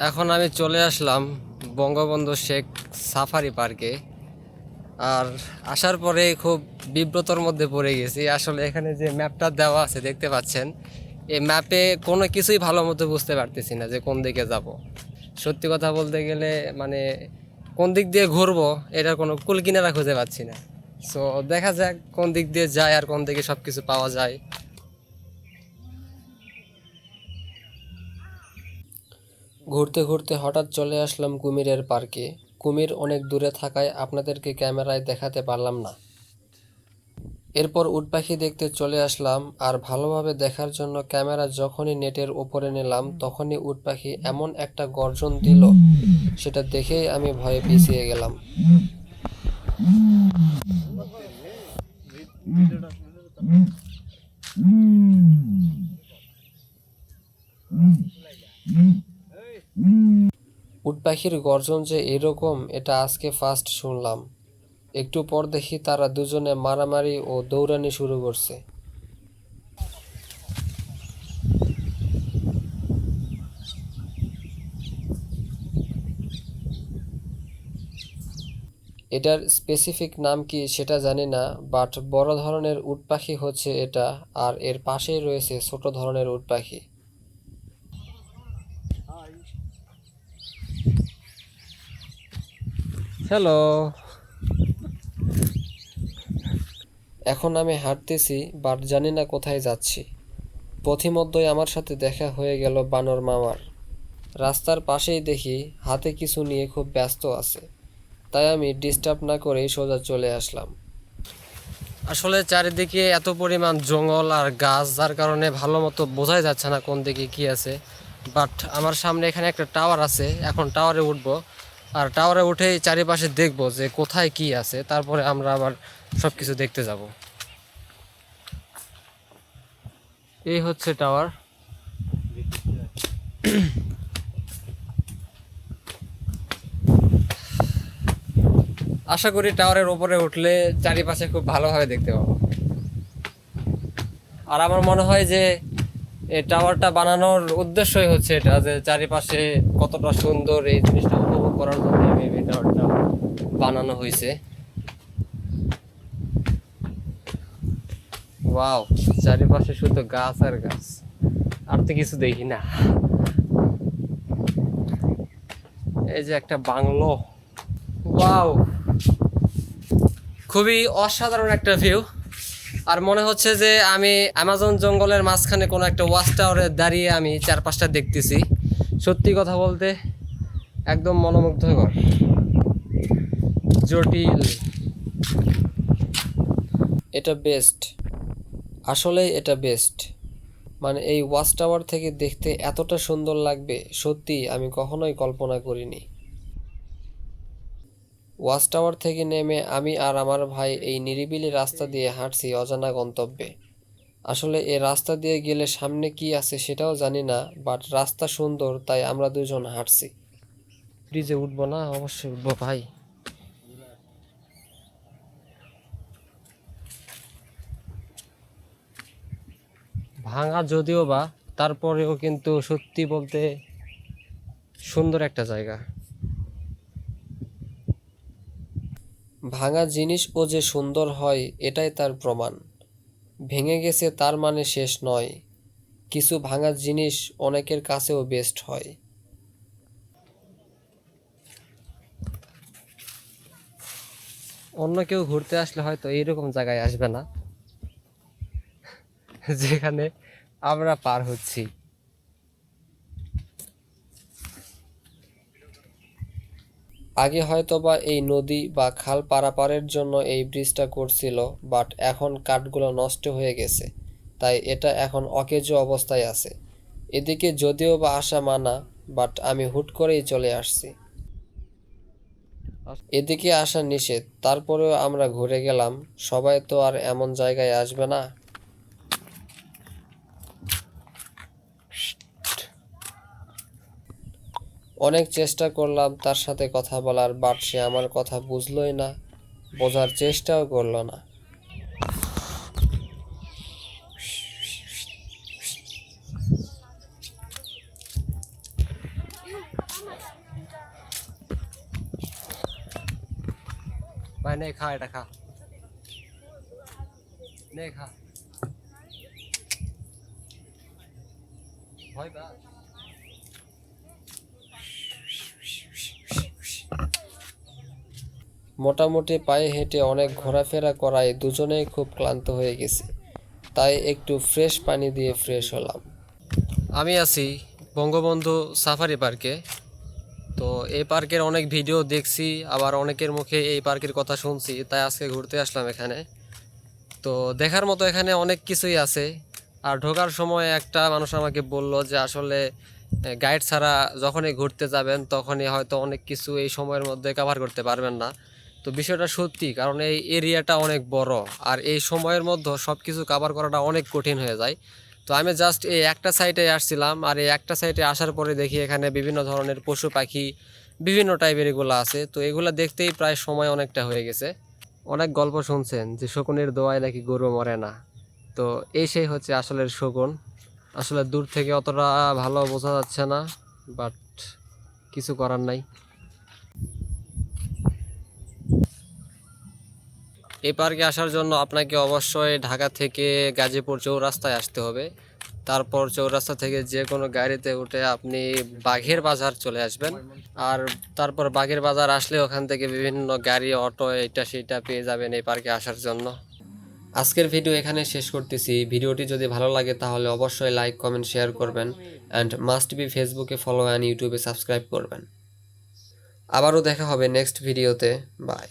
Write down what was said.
এখন আমি চলে আসলাম বঙ্গবন্ধু শেখ সাফারি পার্কে। আর আসার পরে খুব বিব্রতর মধ্যে পড়ে গেছি। আসলে এখানে যে ম্যাপটা দেওয়া আছে দেখতে পাচ্ছেন, এই ম্যাপে কোনো কিছুই ভালো মতো বুঝতে পারতেছি না যে কোন দিকে যাব। সত্যি কথা বলতে গেলে মানে কোন দিক দিয়ে ঘুরবো এটার কোনো কুল কিনারা খুঁজে পাচ্ছি না। সো দেখা যাক কোন দিক দিয়ে যায় আর কোন দিকে সব কিছু পাওয়া যায়। ঘুরতে ঘুরতে হঠাৎ চলে আসলাম কুমিরের পার্কে। কুমির অনেক দূরে থাকায় আপনাদেরকে ক্যামেরায় দেখাতে পারলাম না। এরপর উট পাখি দেখতে চলে আসলাম, আর ভালোভাবে দেখার জন্য ক্যামেরা যখনই নেটের ওপরে নিলাম তখনই উট পাখি এমন একটা গর্জন দিল, সেটা দেখেই আমি ভয়ে পিছিয়ে গেলাম। উট পাখির গর্জন যে এরকম এটা আজকে ফার্স্ট শুনলাম। একটু পর দেখি তারা দুজনে মারামারি ও দৌড়ানি শুরু করছে। এটার স্পেসিফিক নাম কি সেটা জানি না, বাট বড় ধরনের উট পাখি হচ্ছে এটা, আর এর পাশেই রয়েছে ছোট ধরনের উট পাখি। হ্যালো। এখন আমি হাঁটতেছি, বাট জানি না কোথায় যাচ্ছি। পথিমধ্যেই আমার সাথে দেখা হয়ে গেল বানর মামার। রাস্তার পাশেই দেখি হাতে কিছু নিয়ে খুব ব্যস্ত আছে, তাই আমি ডিস্টার্ব না করেই সোজা চলে আসলাম। আসলে চারিদিকে এত পরিমাণ জঙ্গল আর গাছ, যার কারণে ভালো মতো বোঝাই যাচ্ছে না কোন দিকে কি আছে। বাট আমার সামনে এখানে একটা টাওয়ার আছে, এখন টাওয়ারে উঠবো। আর টাওয়ারে উঠেই চারিপাশে দেখবো যে কোথায় কি আছে, তারপরে আমরা আবার সব কিছু দেখতে যাব। এই হচ্ছে টাওয়ার। আশা করি টাওয়ারের উপরে উঠলে চারিপাশে খুব ভালোভাবে দেখতে পাবো। আর আমার মনে হয় যে এই টাওয়ারটা বানানোর উদ্দেশ্যই হচ্ছে এটা, যে চারিপাশে কতটা সুন্দর এই জিনিসটা উপভোগ করার জন্য মেবি টাওয়ারটা বানানো হয়েছে। ওয়াও, চারিপাশে শুধু গাছ আর গাছ, আর তো কিছু দেখি না। এই যে একটা বাংলো, ওয়াও, খুবই অসাধারণ একটা ভিউ। আর মনে হচ্ছে যে আমি অ্যামাজন জঙ্গলের মাঝখানে কোনো একটা ওয়াচ টাওয়ারে দাঁড়িয়ে আমি চারপাশটা দেখতেছি। সত্যি কথা বলতে একদম মনোমুগ্ধকর, জটিল। এটা বেস্ট, আসলে এটা বেস্ট। মানে এই ওয়াচ টাওয়ার থেকে দেখতে এতটা সুন্দর লাগবে সত্যি আমি কখনোই কল্পনা করিনি। ওয়াচ টাওয়ার থেকে নেমে আমি আর আমার ভাই এই নিরিবিলি রাস্তা দিয়ে হাঁটছি অজানা গন্তব্যে। আসলে এই রাস্তা দিয়ে গেলে সামনে কি আছে সেটাও জানি না, বাট রাস্তা সুন্দর তাই আমরা দুজন হাঁটছি। ব্রিজে উঠবো না? অবশ্যই উঠবো ভাই। ভাঙা যদিও বা, তারপরেও কিন্তু সত্যি বলতে সুন্দর একটা জায়গা। ভাঙা জিনিসও যে সুন্দর হয় এটাই তার প্রমাণ। ভেঙে গেছে তার মানে শেষ নয়, কিছু ভাঙা জিনিস অনেকের কাছেও বেস্ট হয়। অন্য কেউ ঘুরতে আসলে হয়তো এইরকম জায়গায় আসবে না যেখানে আমরা পার হচ্ছি। আগে হয়তোবা এই নদী বা খাল পারাপারের জন্য এই ব্রিজটা করছিল, বাট এখন কাঠগুলো নষ্ট হয়ে গেছে, তাই এটা এখন অকেজো অবস্থায় আছে। এদিকে যদিও বা আসা মানা, বাট আমি হুট করেই চলে আসছি। এদিকে আসা নিষেধ, তারপরেও আমরা ঘুরে গেলাম। সবাই তো আর এমন জায়গায় আসবে না। অনেক চেষ্টা করলাম তার সাথে কথা বলার, বাট সে আমার কথা বুঝলই না, বোঝার চেষ্টাও করলো না। নে খা, এটা খা, নে খা, ভয় পা। মোটামুটি পায়ে হেঁটে অনেক ঘোরাফেরা করায় দুজনেই খুব ক্লান্ত হয়ে গেছি, তাই একটু ফ্রেশ পানি দিয়ে ফ্রেশ হলাম। আমি আছি বঙ্গবন্ধু সাফারি পার্কে। তো এই পার্কের অনেক ভিডিও দেখছি, আবার অনেকের মুখে এই পার্কের কথা শুনছি, তাই আজকে ঘুরতে আসলাম এখানে। তো দেখার মতো এখানে অনেক কিছুই আছে। আর ঢোকার সময় একটা মানুষ আমাকে বলল যে আসলে গাইড ছাড়া যখনই ঘুরতে যাবেন তখনই হয়তো অনেক কিছু এই সময়ের মধ্যে কভার করতে পারবেন না। তো বিষয়টা সত্যি, কারণ এই এরিয়াটা অনেক বড়, আর এই সময়ের মধ্যে সব কিছু কভার করাটা অনেক কঠিন হয়ে যায়। তো আমি জাস্ট এই একটা সাইডে আসছিলাম, আর এই একটা সাইডে আসার পরে দেখি এখানে বিভিন্ন ধরনের পশু পাখি বিভিন্ন টাইপের এগুলো আছে। তো এগুলো দেখতেই প্রায় সময় অনেকটা হয়ে গেছে। অনেক গল্প শুনছেন যে শকুনের দোয়ায় নাকি গরু মরে না। তো এই সেই হচ্ছে আসলের শকুন। আসলে দূর থেকে অতটা ভালো বোঝা যাচ্ছে না, বাট কিছু করার নাই। এই পার্কে আসার জন্য আপনাকে অবশ্যই ঢাকা থেকে গাজীপুর চৌরাস্তায় আসতে হবে। তারপর চৌরাস্তা থেকে যে কোনো গাড়িতে উঠে আপনি বাঘের বাজার চলে আসবেন। আর তারপর বাঘের বাজার আসলে ওখান থেকে বিভিন্ন গাড়ি, অটো, এটা সেটা পেয়ে যাবেন এই পার্কে আসার জন্য। আজকের ভিডিও এখানে শেষ করতেছি। ভিডিওটি যদি ভালো লাগে তাহলে অবশ্যই লাইক, কমেন্ট, শেয়ার করবেন। অ্যান্ড মাস্ট বি ফেসবুকে ফলো অ্যান্ড ইউটিউবে সাবস্ক্রাইব করবেন। আবারও দেখা হবে নেক্সট ভিডিওতে। বাই।